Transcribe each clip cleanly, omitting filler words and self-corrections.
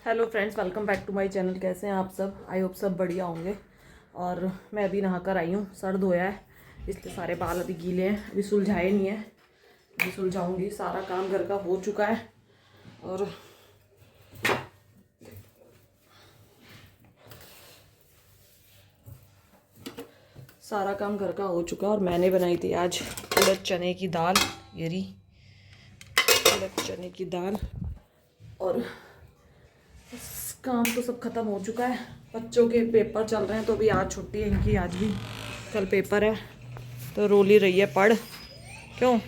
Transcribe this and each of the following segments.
Hello friends, welcome back to my channel. कैसे हैं आप सब? आई होप सब बढ़िया होंगे। और मैं अभी नहा कर आई हूँ, सर धोया है इसलिए सारे बाल अभी गीले हैं, अभी सुलझाए नहीं है, अभी सुलझाऊंगी। सारा काम घर का हो चुका है और सारा काम घर का हो चुका है। और मैंने बनाई थी आज उड़द चने की दाल, ये रही उड़द चने की दाल। और काम तो सब खत्म हो चुका है। बच्चों के पेपर चल रहे हैं तो अभी आज छुट्टी है इनकी, आज भी कल पेपर है तो रो ली रही है पढ़ क्यों।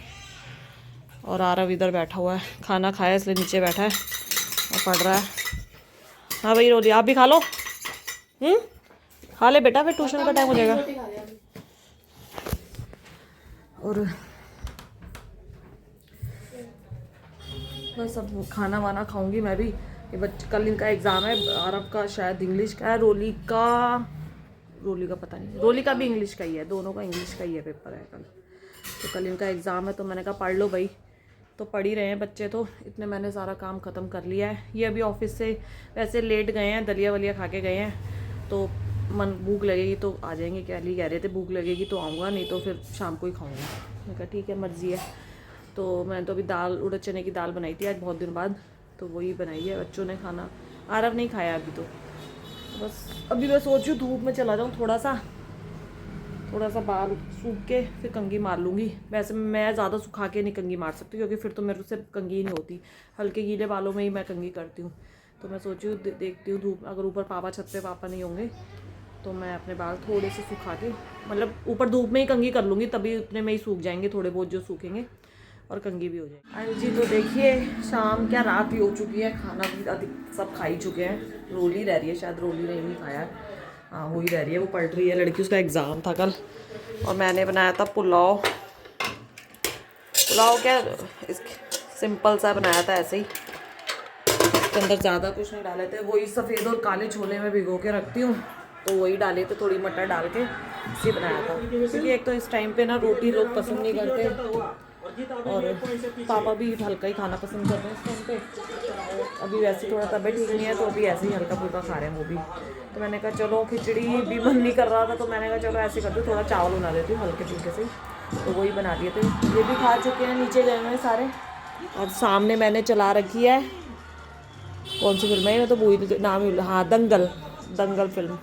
और आरव इधर बैठा हुआ है, खाना खाया इसलिए नीचे बैठा है और पढ़ रहा है। हाँ भाई रोली, आप भी खा लो। खा ले बेटा, फिर ट्यूशन का टाइम हो जाएगा। और बस अब खाना वाना खाऊंगी मैं भी। ये कल इनका एग्ज़ाम है, आरव का शायद इंग्लिश का है, रोली का पता नहीं, रोली का भी इंग्लिश का ही है, दोनों का इंग्लिश का ही है पेपर है कल। तो कल इनका एग्ज़ाम है तो मैंने कहा पढ़ लो भाई। तो पढ़ ही रहे हैं बच्चे, तो इतने मैंने सारा काम ख़त्म कर लिया है। ये अभी ऑफिस से वैसे लेट गए हैं, दलिया वलिया खा के गए हैं। तो भूख लगेगी तो आ जाएंगे, कह रहे थे भूख लगेगी तो आऊँगा, नहीं तो फिर शाम को ही खाऊँगा। मैंने कहा ठीक है, मर्ज़ी है। तो मैंने तो अभी दाल, उड़द चने की दाल बनाई थी आज बहुत दिन बाद, तो वही बनाई है। बच्चों ने खाना, आरव नहीं खाया अभी तो बस अभी मैं सोच रही हूँ धूप में चला जाऊँ, थोड़ा सा बाल सूख के फिर कंघी मार लूँगी। वैसे मैं ज़्यादा सुखा के नहीं कंघी मार सकती क्योंकि फिर तो मेरे से कंघी नहीं होती, हल्के गीले बालों में ही मैं कंघी करती हूँ। तो मैं सोची हूँ देखती हूँ धूप, अगर ऊपर छत पे पापा नहीं होंगे तो मैं अपने बाल थोड़े से सुखा के, मतलब ऊपर धूप में ही कंघी कर लूँगी, तभी उतने में ही सूख जाएंगे थोड़े बहुत जो सूखेंगे, और कंघी भी हो जाएगी। हाँ जी, तो देखिए शाम क्या रात ही हो चुकी है, खाना भी अधिक सब खा ही चुके हैं। रोली रह रही है, शायद रोली ने नहीं खाया है, हाँ वो ही रह रही है, वो पढ़ रही है लड़की, उसका एग्ज़ाम था कल। और मैंने बनाया था पुलाव क्या इस सिंपल सा बनाया था ऐसे ही, इसके अंदर ज़्यादा कुछ नहीं डाले थे। वही सफ़ेद और काले छोले में भिगो के रखती हूँ, तो वही डाले थे, थोड़ी मटर डाल के इसे बनाया था। क्योंकि एक तो इस टाइम पे ना रोटी लोग पसंद नहीं करते और पापा भी हल्का ही खाना पसंद कर रहे हैं इस टाइम पे। अभी वैसे थोड़ा तबीयत ठीक नहीं है तो अभी ऐसे ही हल्का फुल्का खा रहे हैं वो भी। तो मैंने कहा चलो, खिचड़ी भी मन नहीं कर रहा था तो मैंने कहा चलो ऐसे कर दूँ, थोड़ा चावल बना देती हूँ हल्के फुल्के से। तो वही बना दिए थे, ये भी खा चुके हैं, नीचे गए हुए हैं सारे। और सामने मैंने चला रखी है, कौन सी फिल्म है, मैं तो भूल नाम ही, हाँ दंगल फिल्म,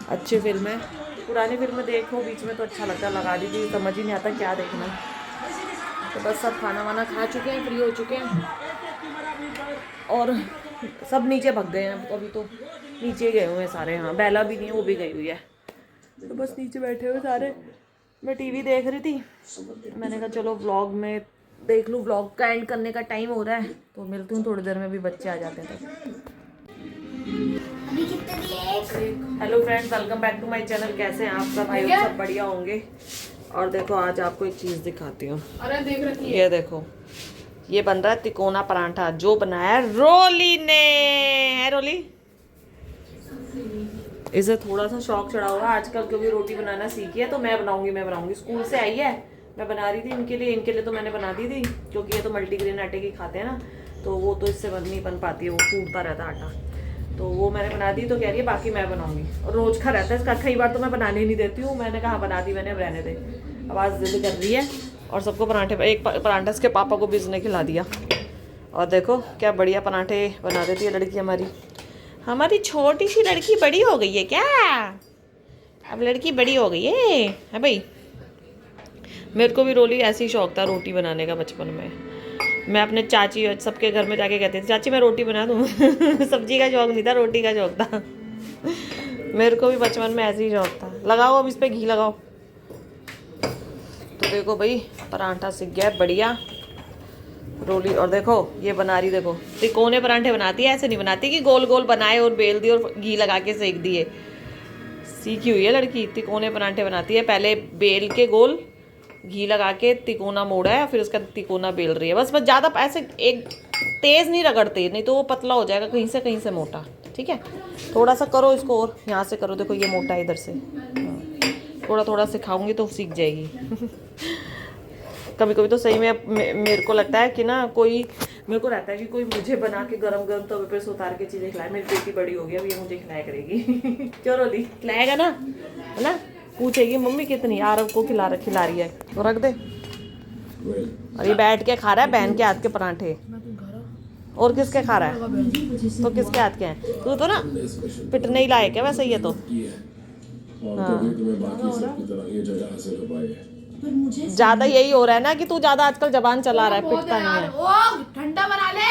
अच्छी फिल्म है। पुरानी फिल्में देखो बीच में तो अच्छा लगता है, लगा दी थी, समझ ही नहीं आता क्या देखना। तो बस सब खाना वाना खा चुके हैं, फ्री हो चुके हैं और सब नीचे भग गए हैं। अभी तो नीचे गए हुए हैं सारे, हाँ बेला भी नहीं है, वो भी गई हुई है। तो बस नीचे बैठे हुए सारे। मैं टीवी देख रही थी, मैंने कहा चलो व्लॉग में देख लूँ, व्लॉग का एंड करने का टाइम हो रहा है तो मिलती हूँ थोड़ी देर में, भी बच्चे आ जाते हैं तो। Hello friends, welcome back to my channel. कैसे हैं आप सब? आई होप सब बढ़िया होंगे। और देखो आज आपको एक चीज़ दिखाती हूँ, ये देखो, ये बन रहा है तिकोना परांठा, जो बनाया रोली ने। है रोली, इसे थोड़ा सा शौक चढ़ा हुआ आजकल क्योंकि रोटी बनाना सीखी है, तो मैं बनाऊंगी। स्कूल से आई है, मैं बना रही थी इनके लिए तो मैंने बना दी थी, क्योंकि ये तो मल्टीग्रेन आटे की खाते हैं ना, तो वो तो इससे नहीं बन पाती है, वो फूटता रहता आटा। तो वो मैंने बना दी, तो कह रही है बाकी मैं बनाऊंगी। और रोज का रहता है इसका, कई बार तो मैं बनाने ही नहीं देती हूँ, मैंने कहा बना दी मैंने, अब रहने दे। आवाज़ जिद कर रही है और सबको पराठे, एक पराठा इसके पापा को भी इसने खिला दिया। और देखो क्या बढ़िया पराठे बना देती है लड़की हमारी छोटी सी लड़की बड़ी हो गई है क्या? अब लड़की बड़ी हो गई है भाई। मेरे को भी रोली ऐसे ही शौक था रोटी बनाने का बचपन में। मैं अपने चाची और सबके घर में जाके कहती थी चाची मैं रोटी बना दूँ सब्जी का शौक नहीं था, रोटी का शौक था मेरे को भी बचपन में ऐसे ही शौक था। लगाओ अब इस पर घी लगाओ। तो देखो भाई पराठा सीख गया बढ़िया रोली। और देखो ये बना रही, देखो तिकोने परांठे बनाती है, ऐसे नहीं बनाती कि गोल गोल बनाए और बेल दिए और घी लगा के सेक दिए। सीखी हुई है लड़की, तिकोने परांठे बनाती है, पहले बेल के गोल घी लगा के तिकोना मोड़ा है, फिर उसका तिकोना बेल रही है। बस ज़्यादा ऐसे एक तेज़ नहीं रगड़ते, नहीं तो वो पतला हो जाएगा कहीं से मोटा। ठीक है, थोड़ा सा करो इसको, और यहाँ से करो, देखो ये मोटा है इधर से, थोड़ा थोड़ा सिखाऊंगी तो सीख जाएगी कभी कभी तो सही में मेरे को लगता है कि ना कोई मेरे को रहता है कि कोई मुझे बना के गरम गरम तवे पे से उतार के चीज़ें खिलाए। मेरी बेटी बड़ी हो गई, अब ये मुझे खिलाया करेगी। क्यों रोली, खिलाएगा ना, है ना? पूछेगी मम्मी कितनी, आरव को खिला रही है तो रख दे। और ये बैठ के खा रहा है बहन के हाथ के पराठे। और किसके खा रहा है? तो किसके हाथ के हैं? तू तो ना पिटने ही लायक है वैसे ये तो। ज्यादा यही हो रहा है ना कि तू ज्यादा आजकल जबान चला रहा है, पिटता नहीं है। ठंडा बना ले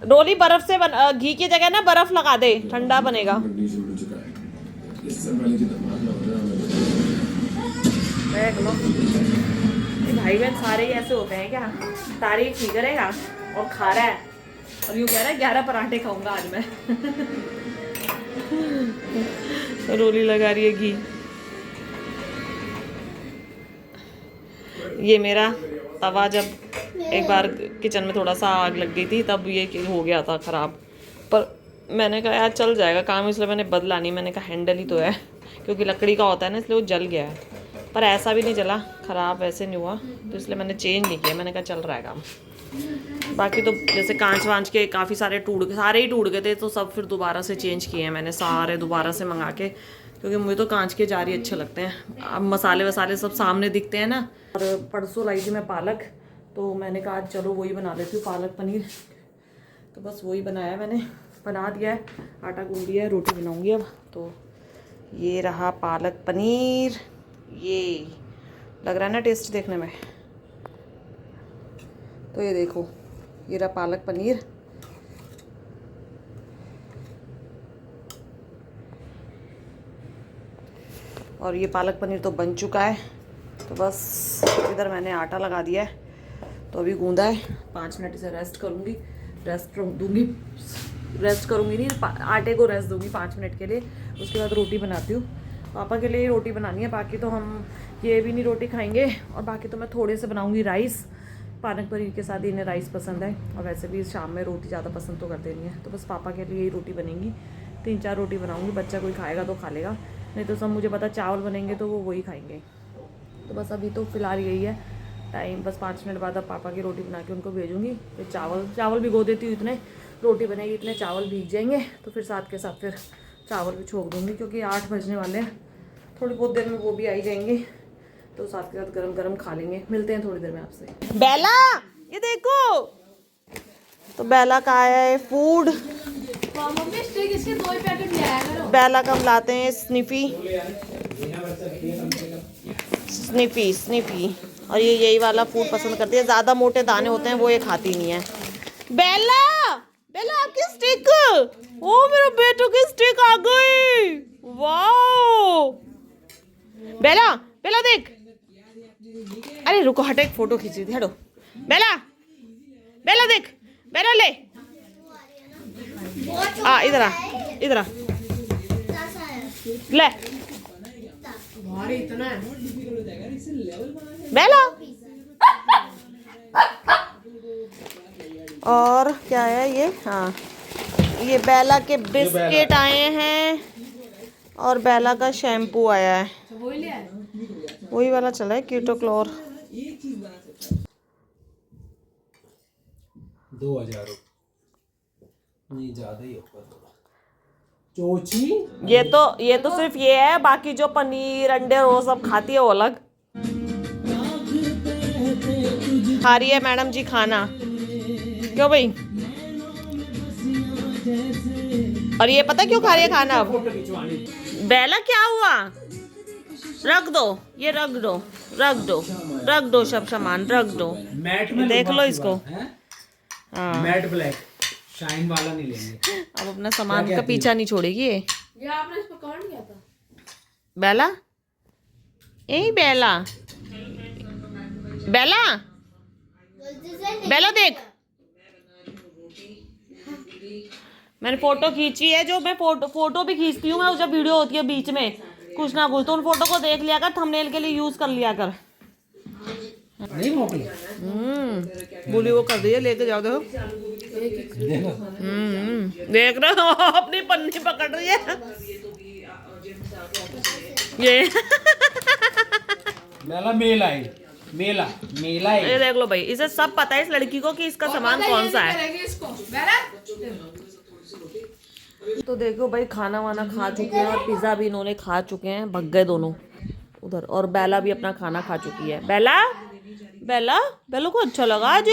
रोली, बर्फ से घी की जगह ना बर्फ लगा दे, ठंडा बनेगा। देख लो भाई बहन सारे ही ऐसे होते हैं क्या? तारीफ ही करेगा और खा रहा है और यूँ कह रहा है 11 पराठे खाऊंगा आज मैं। रोली लगा रही है घी। ये मेरा तवा जब एक बार किचन में थोड़ा सा आग लग गई थी तब ये हो गया था ख़राब, पर मैंने कहा यार चल जाएगा काम, इसलिए मैंने बदला नहीं। मैंने कहा हैंडल ही तो है, क्योंकि लकड़ी का होता है ना, इसलिए वो जल गया है, पर ऐसा भी नहीं जला ख़राब, ऐसे नहीं हुआ, तो इसलिए मैंने चेंज नहीं किया। मैंने कहा चल रहा है काम। बाकी तो जैसे कांच वांच के काफ़ी सारे ही टूट गए थे, तो सब फिर दोबारा से चेंज किए हैं मैंने, सारे दोबारा से मंगा के, क्योंकि मुझे तो कांच के जार ही अच्छे लगते हैं। अब मसाले वसाले सब सामने दिखते हैं ना। और परसों लाई थी मैं पालक, तो मैंने कहा चलो वही बना लेती हूँ, पालक पनीर। तो बस वही बनाया मैंने, बना दिया है, आटा गूंद दिया है, रोटी बनाऊँगी अब। तो ये रहा पालक पनीर, ये लग रहा है ना टेस्ट देखने में। तो ये देखो, ये रहा पालक पनीर। और ये पालक पनीर तो बन चुका है। तो बस इधर मैंने आटा लगा दिया है, तो अभी गूंदा है, 5 मिनट इसे रेस्ट करूँगी, रेस्ट करूँगी नहीं, आटे को रेस्ट दूँगी 5 मिनट के लिए। उसके बाद रोटी बनाती हूँ। पापा के लिए रोटी बनानी है, बाकी तो हम ये भी नहीं रोटी खाएंगे। और बाकी तो मैं थोड़े से बनाऊँगी राइस, पालक पनीर के साथ इन्हें राइस पसंद है, और वैसे भी शाम में रोटी ज़्यादा पसंद तो करते नहीं है। तो बस पापा के लिए ही रोटी बनेगी, 3-4 रोटी बनाऊँगी, बच्चा कोई खाएगा तो खा लेगा, नहीं तो सब मुझे पता चावल बनेंगे तो वो वही खाएंगे। तो बस अभी तो फ़िलहाल यही है टाइम, बस 5 मिनट बाद अब पापा की रोटी बना के उनको भेजूँगी। फिर चावल भिगो देती हूँ, इतने रोटी बनेगी इतने चावल भीग जाएंगे, तो फिर साथ के साथ फिर चावल भी छोड़ दूँगी, क्योंकि 8 बजने वाले हैं, थोड़ी बहुत देर में वो भी आई जाएंगे, तो साथ के साथ गरम गरम खा लेंगे। मिलते हैं थोड़ी देर में आपसे। बेला ये देखो, तो बेला का आया है फूड। बेला कब लाते हैं स्निफी, और ये यही वाला फूड पसंद करती है, ज़्यादा मोटे दाने होते हैं वो ये खाती नहीं है। बेला आपकी स्टिक, ओ मेरे बेटू की स्टिक आ गई, वाओ। बेला देख, अरे रुको हटो, एक फोटो खींच रही थी, हटो। बेला देख, बेला ले इधर आ ले बेला। और क्या है ये, हाँ ये बेला के बिस्किट आए हैं, और बेला का शैम्पू आया है, वही वाला चला है कीटोक्लोर। 2000 नहीं ज्यादा ही होगा चोची। ये तो सिर्फ ये है, बाकी जो पनीर अंडे वो सब खाती है वो अलग। खा रही है मैडम जी खाना, क्यों भाई? और ये पता क्यों खा रही है खाना अब? बेला क्या हुआ? रख दो, ये रख दो सब सामान रख दो। देख लो इसको, मैट ब्लैक शाइन वाला नहीं लेंगे। अब अपना सामान का पीछा नहीं छोड़ेगी ये आपने इस पर कमेंट किया था। बेला, बेला देख, मैंने फोटो खींची है, जो मैं फोटो भी खींचती हूँ मैं, जब वीडियो होती है बीच में कुछ ना कुछ, तो उन फोटो को देख लिया कर, थंबनेल के लिए यूज कर लिया कर। नहीं मोकली बोली वो कर दिए, लेके जाओ। देखो देख रहे हो, अपनी पन्नी पकड़ रही है ये। मेला मेल आई मेला मेला ये देख लो भाई, इसे सब पता है इस लड़की को कि इसका सामान कौन सा है। करेंगे इसको बेरा तो देखो भाई, खाना वाना खा चुके हैं और पिज्जा भी इन्होंने खा चुके हैं, भग गए दोनों उधर। और बेला भी अपना खाना खा चुकी है। बेला बेला बेलो को अच्छा लगा आज,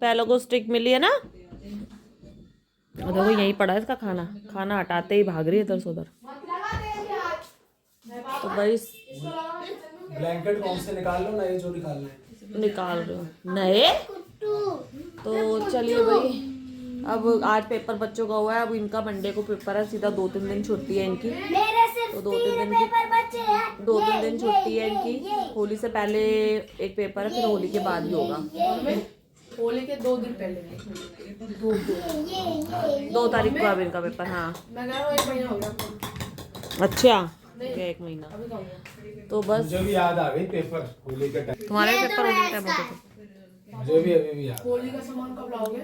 बेला को स्टिक मिली है ना। और देखो यहीं पड़ा है इसका खाना, खाना हटाते ही भाग रही है इधर से उधर। तो भाई ब्लैंकेट कौन से निकाल लो ना, ये जो निकालना है निकाल रहे हो नए। तो चलिए भाई, अब आज पेपर बच्चों का हुआ है, अब इनका मंडे को पेपर है, सीधा 2-3 दिन छुट्टी है इनकी। तो 2-3 दिन छुट्टी है इनकी। होली से पहले एक पेपर है, फिर होली के बाद ही होगा। होली के 2 दिन पहले 2 तारीख को अब इनका पेपर। हाँ मैं कह रहा हूँ 1 महीना हो गया। अच्छा, 1 महीना। तो बस मुझे भी याद आ गई पेपर होली के टाइम। तुम्हारे पेपर होली टाइम होते थे। मुझे भी अभी भी याद। होली का सामान कब लाओगे?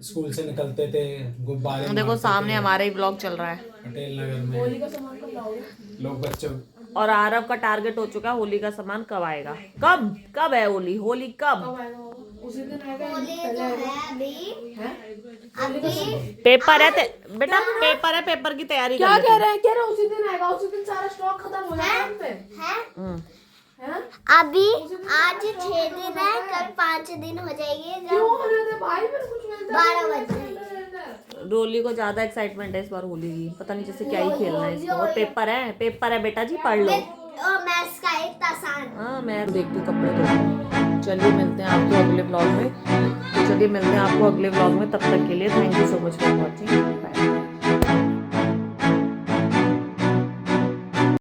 स्कूल से निकलते थे, गुब्बारे देखो मारते सामने थे, हमारा ही ब्लॉग चल रहा है। पटेल नगर में होली का सामान कब लाओगे? लोग बच्चों और आरव का टारगेट हो चुका है, होली का सामान कब आएगा। कब कब है होली? होली कब? कब आएगा वो? उसी दिन आएगा या पहले आएगा? पेपर है बेटा, पेपर है, पेपर की तैयारी क्या कर कह रहे हैं? कह रहे हैं उसी दिन आएगा, उसी दिन सारा स्टॉक खत्म हो जाएगा हम पे। हैं? अभी आज 6 दिन है, कल 5 दिन हो जाएंगे। क्यों होने दे भाई, मेरे कुछ मिलता 12 बजे। रोली को ज्यादा एक्साइटमेंट है इस बार होली की, पता नहीं जैसे क्या ही खेलना है इसको। और पेपर है बेटा जी, पढ़ लो। और मैथ्स का एक आसान। हाँ मैं देखती हूँ कपड़े धो। चलिए मिलते हैं आपको अगले ब्लॉग में। तब तक के लिए thank you so much for watching. Bye.